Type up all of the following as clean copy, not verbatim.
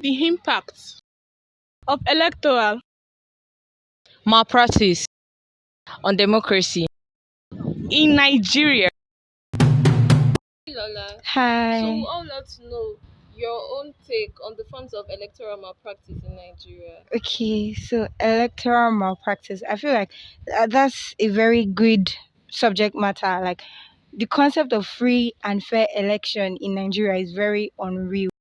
The impact of electoral malpractice on democracy in Nigeria. Lola. So Hi. I would love to know your own take on the forms of electoral malpractice in Nigeria. Okay, so electoral malpractice. I feel like that's a very good subject matter. Like the concept of free and fair election in Nigeria is very unreal.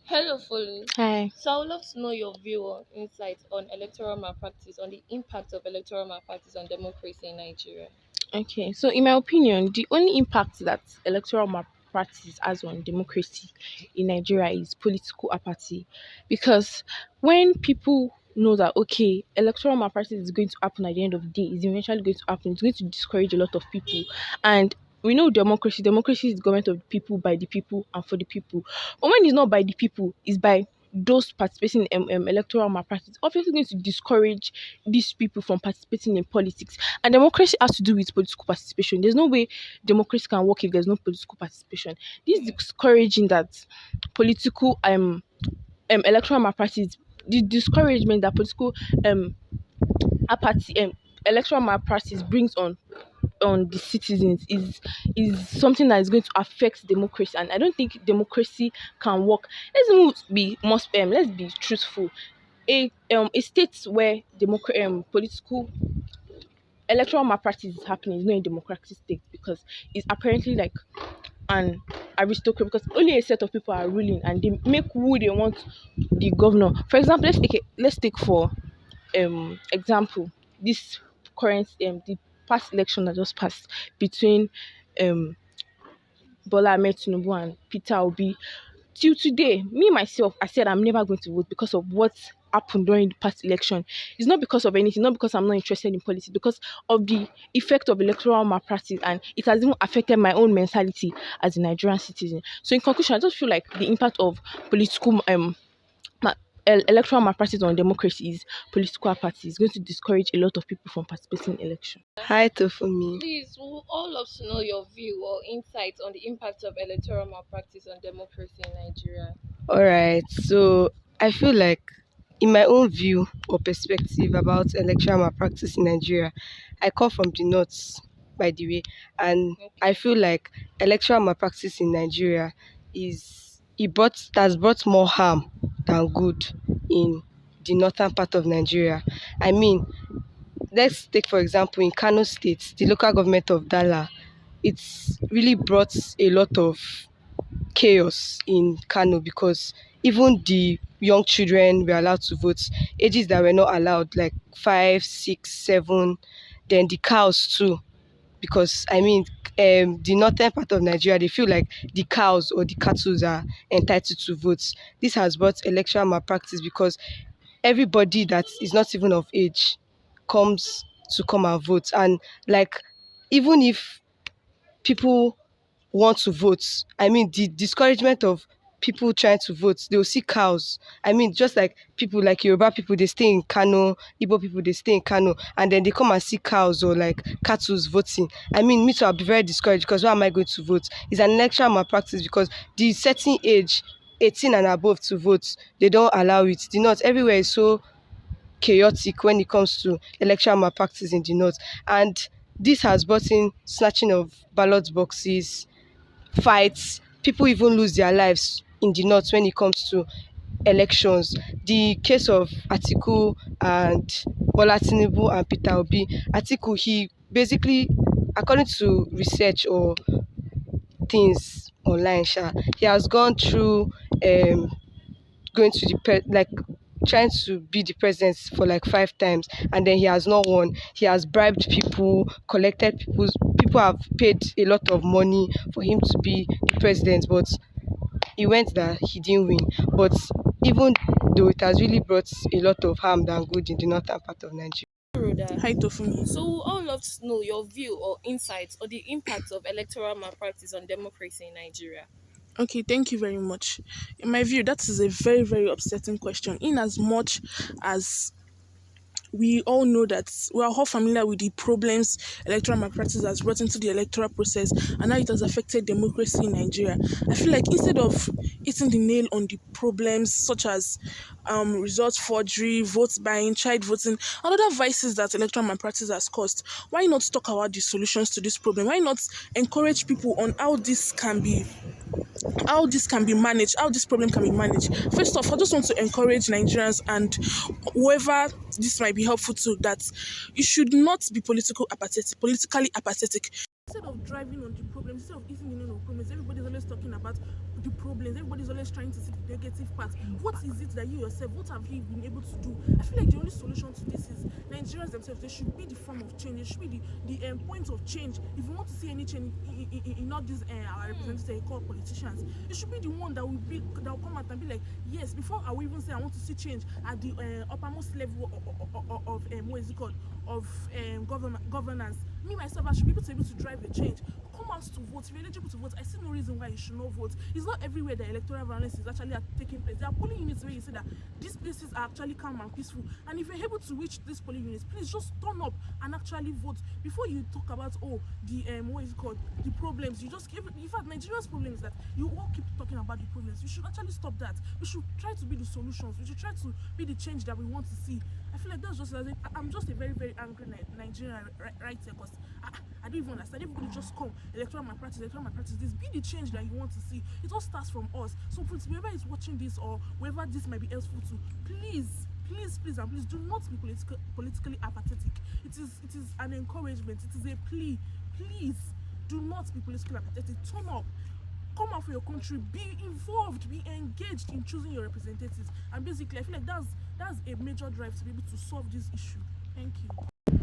Hello, Follow. Hi. So I would love to know your view or insight on electoral malpractice, on the impact of electoral malpractice on democracy in Nigeria. Okay, so in my opinion, the only impact that electoral malpractice has on democracy in Nigeria is political apathy. Because when people know that, okay, electoral malpractice is going to happen at the end of the day, is eventually going to happen, it's going to discourage a lot of people. And we know democracy is the government of the people, by the people, and for the people. But when it's not by the people, it's by those participating in electoral malpractice, obviously going to discourage these people from participating in politics. And democracy has to do with political participation. There's no way democracy can work if there's no political participation. This is discouraging that political electoral malpractice, the discouragement that political um apathy electoral malpractice brings on the citizens is something that is going to affect democracy, and I don't think democracy can work. Let's be truthful. A state where political electoral malpractice is happening is not a democratic state, because it's apparently like an aristocrat, because only a set of people are ruling and they make who they want the governor. For example, let's take for example this current the past election that just passed between um Bola Ahmed Tinubu and Peter Obi. Till today, me myself, I said I'm never going to vote because of what happened during the past election. It's not because of anything, not because I'm not interested in politics, because of the effect of electoral malpractice, and it has even affected my own mentality as a Nigerian citizen. So in conclusion, I just feel like the impact of political ma- electoral malpractice on democracy is political apathy. It's going to discourage a lot of people from participating in election. Hi, Tofumi. Please, we would all love to know your view or insight on the impact of electoral malpractice on democracy in Nigeria. All right. So I feel like, in my own view or perspective about electoral malpractice in Nigeria, I come from the north, by the way, and I Okay. feel like electoral malpractice in Nigeria has brought more harm than good in the northern part of Nigeria. I mean, let's take for example in Kano State, the local government of Dala. It's really brought a lot of chaos in Kano because even the young children were allowed to vote, ages that were not allowed, like 5, 6, 7, then the cows too. Because I mean, the northern part of Nigeria, they feel like the cows or the cattle are entitled to vote. This has brought electoral malpractice because everybody that is not even of age comes to come and vote. And like, even if people want to vote, I mean, the discouragement of people trying to vote, they'll see cows. I mean, just like people like Yoruba people, they stay in Kano, Igbo people, they stay in Kano, and then they come and see cows or like cattle voting. I mean, me too, I'll be very discouraged because why am I going to vote? It's an electoral malpractice because the setting age, 18 and above to vote, they don't allow it. The North, everywhere is so chaotic when it comes to electoral malpractice in the North. And this has brought in snatching of ballot boxes, fights, people even lose their lives in the north when it comes to elections. The case of Atiku and Bola Tinubu and Peter Obi. Atiku, he basically, according to research or things online, he has gone through going to like trying to be the president for like 5 times, and then he has not won. He has bribed people, collected people have paid a lot of money for him to be the president, but he went that he didn't win. But even though it has really brought a lot of harm than good in the northern part of Nigeria. Rhoda. Hi, Tofumi. So we all love to know your view or insight on the impact of electoral malpractice on democracy in Nigeria. Okay, thank you very much. In my view, that is a very, very upsetting question. In as much as we all know that we are all familiar with the problems electoral malpractice has brought into the electoral process and how it has affected democracy in Nigeria. I feel like instead of hitting the nail on the problems such as result forgery, vote buying, child voting, and other vices that electoral malpractice has caused, why not talk about the solutions to this problem? Why not encourage people on how this can be managed, how this problem can be managed. First off, I just want to encourage Nigerians and whoever this might be helpful to that you should not be politically apathetic. Instead of driving on the problems, instead of eating the name of problems, everybody's always talking about the problems. Everybody's always trying to see the negative part. What is it that you yourself, what have you been able to do? I feel like the only solution to this is Nigerians themselves. They should be the form of change. They should be the point of change. If you want to see any change in all these our representatives they call politicians, it should be the one that will come out and be like, yes, before I will even say I want to see change at the uppermost level of what is it called, of governance. Me myself, I should be able to drive a change. Come out to vote. If you're eligible to vote, I see no reason why you should not vote. It's not everywhere that electoral violence is actually taking place. There are polling units where you say that these places are actually calm and peaceful. And if you're able to reach these polling units, please just turn up and actually vote before you talk about the what is it called, the problems. In fact, Nigeria's problem is that you all keep talking about the problems. We should actually stop that. We should try to be the solutions. We should try to be the change that we want to see. I feel like that's just I'm just a very, very angry Nigerian right here because I don't even understand. Everybody just come, electoral malpractice, this. Be the change that you want to see. It all starts from us. So please, whoever is watching this or whoever this might be helpful to, please, and please do not be politically apathetic. It is an encouragement. It is a plea. Please do not be politically apathetic. Turn up. Come out for your country, be involved, be engaged in choosing your representatives. And basically, I feel like that's a major drive to be able to solve this issue. Thank you.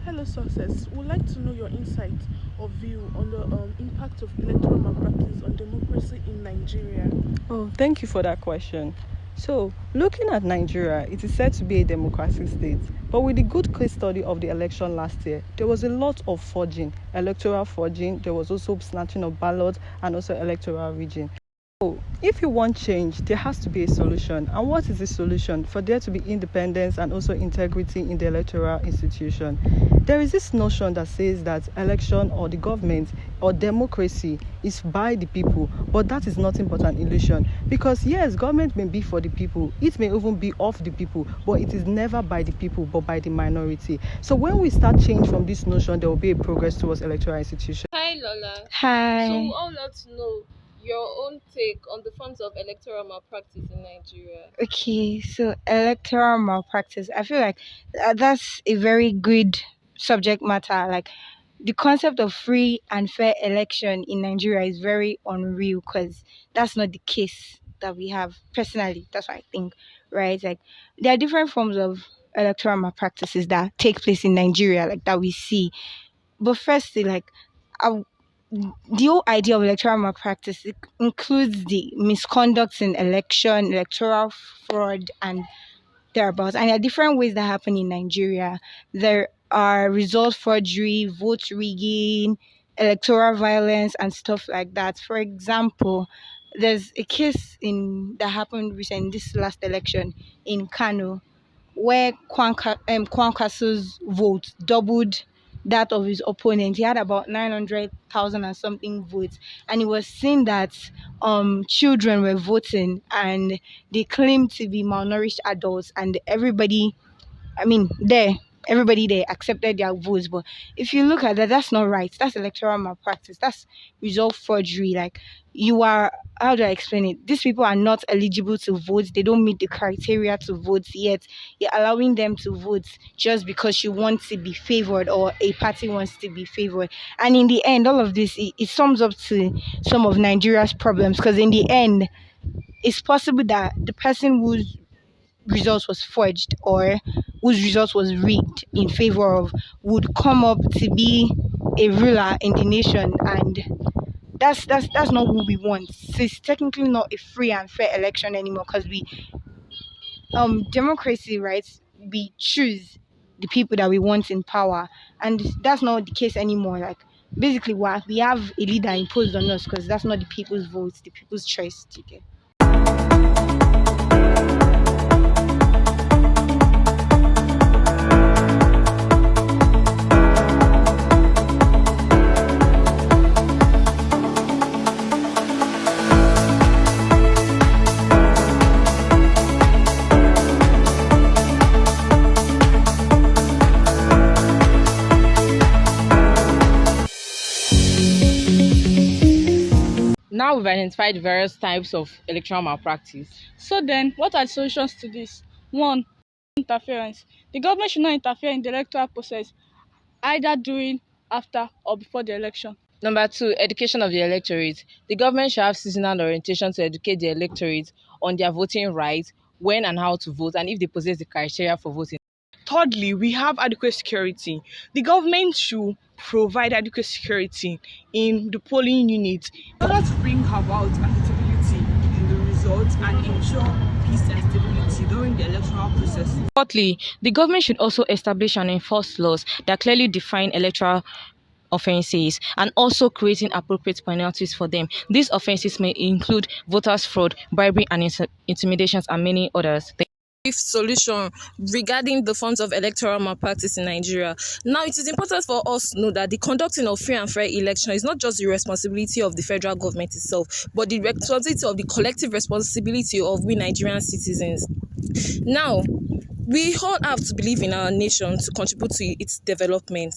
Hello, Success. We'd like to know your insight or view on the impact of electoral malpractice on democracy in Nigeria. Oh, thank you for that question. So, looking at Nigeria, it is said to be a democratic state. But with the good case study of the election last year, there was a lot of forging, electoral forging. There was also snatching of ballots and also electoral rigging. So, if you want change, there has to be a solution. And what is the solution? For there to be independence and also integrity in the electoral institution. There is this notion that says that election or the government or democracy is by the people, but that is nothing but an illusion. Because yes, government may be for the people, it may even be of the people, but it is never by the people, but by the minority. So when we start change from this notion, there will be a progress towards electoral institution. Hi Lola. Hi. So we all want to know your own take on the forms of electoral malpractice in Nigeria. Okay, so electoral malpractice. I feel like that's a very good subject matter. Like the concept of free and fair election in Nigeria is very unreal because that's not the case that we have. Personally, that's what I think, right? Like there are different forms of electoral malpractices that take place in Nigeria, like that we see. But firstly, like I, the whole idea of electoral malpractice it includes the misconduct in election, electoral fraud, and thereabouts. And there are different ways that happen in Nigeria. There are result forgery, vote rigging, electoral violence, and stuff like that. For example, there's a case in that happened recently this last election in Kano where Kwankwaso's vote doubled that of his opponent. He had about 900,000 and something votes, and it was seen that children were voting, and they claimed to be malnourished adults, and everybody there accepted their votes. But if you look at that, that's not right. That's electoral malpractice. That's result forgery. Like you are, how do I explain it? These people are not eligible to vote. They don't meet the criteria to vote yet. You're allowing them to vote just because you want to be favored or a party wants to be favored. And in the end, all of this it sums up to some of Nigeria's problems because in the end, it's possible that the person whose result was forged or whose result was rigged in favor of would come up to be a ruler in the nation, and that's not what we want. So it's technically not a free and fair election anymore because we democracy, right? We choose the people that we want in power, and that's not the case anymore. Like basically what we have a leader imposed on us because that's not the people's votes, the people's choice. Okay. now we've identified various types of electoral malpractice. So then, what are the solutions to this? One, interference. The government should not interfere in the electoral process, either during, after, or before the election. Number two, education of the electorate. The government should have seasonal orientation to educate the electorate on their voting rights, when and how to vote, and if they possess the criteria for voting. Thirdly, we have adequate security. The government should provide adequate security in the polling units in order to bring about accountability in the results and ensure peace and stability during the electoral process. Fourthly, the government should also establish and enforce laws that clearly define electoral offences and also creating appropriate penalties for them. These offences may include voters' fraud, bribery and intimidations, and many others. Fifth solution regarding the forms of electoral malpractice in Nigeria. Now, it is important for us to know that the conducting of free and fair election is not just the responsibility of the federal government itself, but the responsibility of the collective responsibility of we Nigerian citizens. Now, we all have to believe in our nation to contribute to its development.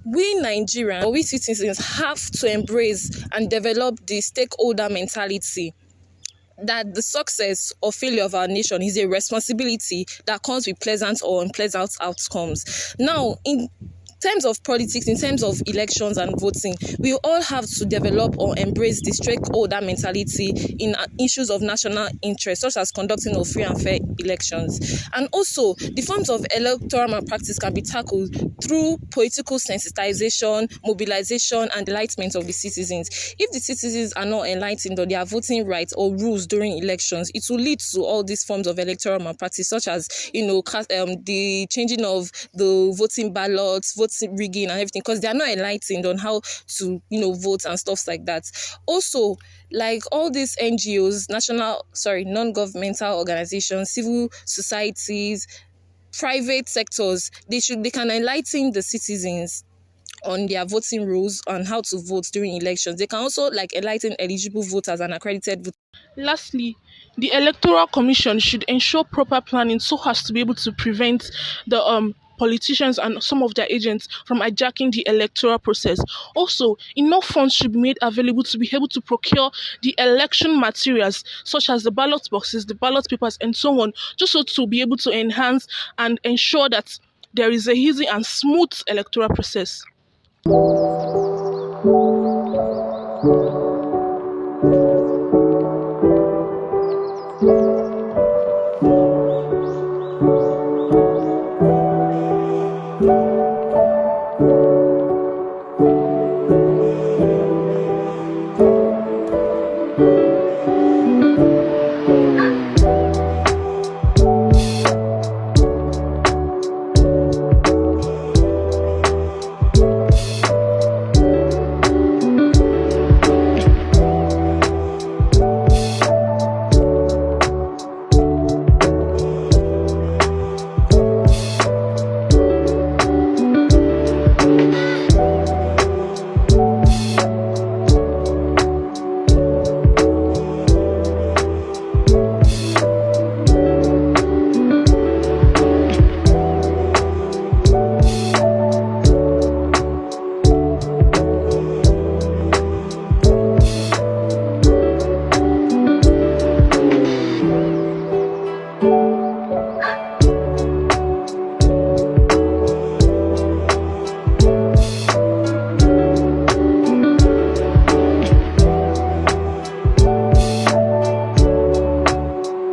We Nigerians, or we citizens, have to embrace and develop the stakeholder mentality that the success or failure of our nation is a responsibility that comes with pleasant or unpleasant outcomes. Now, in terms of politics, in terms of elections and voting, we all have to develop or embrace the stakeholder mentality in issues of national interest, such as conducting of free and fair elections. And also, the forms of electoral malpractice can be tackled through political sensitization, mobilization, and enlightenment of the citizens. If the citizens are not enlightened on their voting rights or rules during elections, it will lead to all these forms of electoral malpractice, such as the changing of the voting ballots, voting rigging and everything, because they are not enlightened on how to vote and stuff like that. Also, like all these NGOs, non-governmental organizations, civil societies, private sectors, they can enlighten the citizens on their voting rules and how to vote during elections. They can also enlighten eligible voters and accredited voters. Lastly, the Electoral Commission should ensure proper planning so as to be able to prevent the politicians and some of their agents from hijacking the electoral process. Also, enough funds should be made available to be able to procure the election materials such as the ballot boxes, the ballot papers, and so on, just so to be able to enhance and ensure that there is a easy and smooth electoral process.